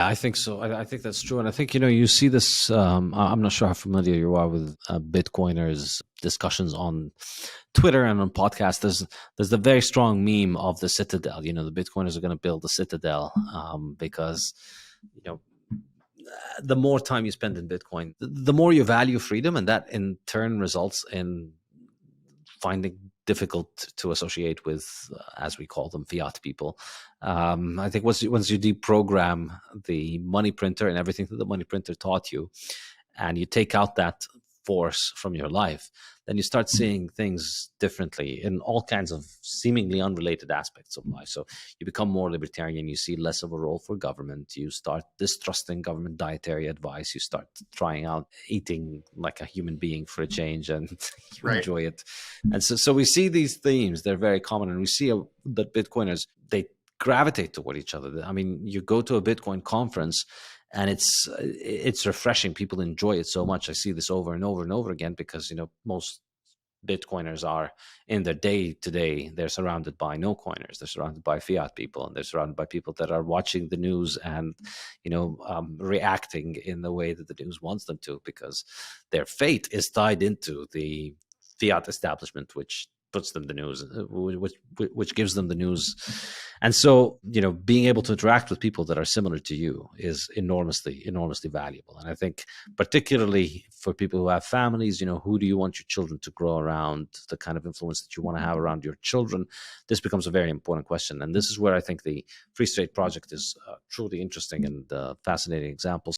I think so. I think that's true. And I think, you see this. I'm not sure how familiar you are with Bitcoiners' discussions on Twitter and on podcasts. There's the very strong meme of the Citadel. The Bitcoiners are going to build the Citadel because, you know, the more time you spend in Bitcoin, the more you value freedom. And that in turn results in finding difficult to associate with, as we call them, fiat people. I think once you deprogram the money printer and everything that the money printer taught you, and you take out that force from your life, then you start seeing things differently in all kinds of seemingly unrelated aspects of life. So you become more libertarian, you see less of a role for government, you start distrusting government dietary advice, you start trying out eating like a human being for a change, and you Right. enjoy it. And so we see these themes, they're very common, and we see that Bitcoiners, they gravitate toward each other. I mean, you go to a Bitcoin conference and it's refreshing. People enjoy it so much. I see this over and over and over again because most Bitcoiners are in their day to day. They're surrounded by no coiners. They're surrounded by fiat people, and they're surrounded by people that are watching the news and reacting in the way that the news wants them to, because their fate is tied into the fiat establishment, which puts them the news, which gives them the news. And so, being able to interact with people that are similar to you is enormously valuable. And I think particularly for people who have families, who do you want your children to grow around, the kind of influence that you want to have around your children, this becomes a very important question. And this is where I think the Free State Project is truly interesting and fascinating examples.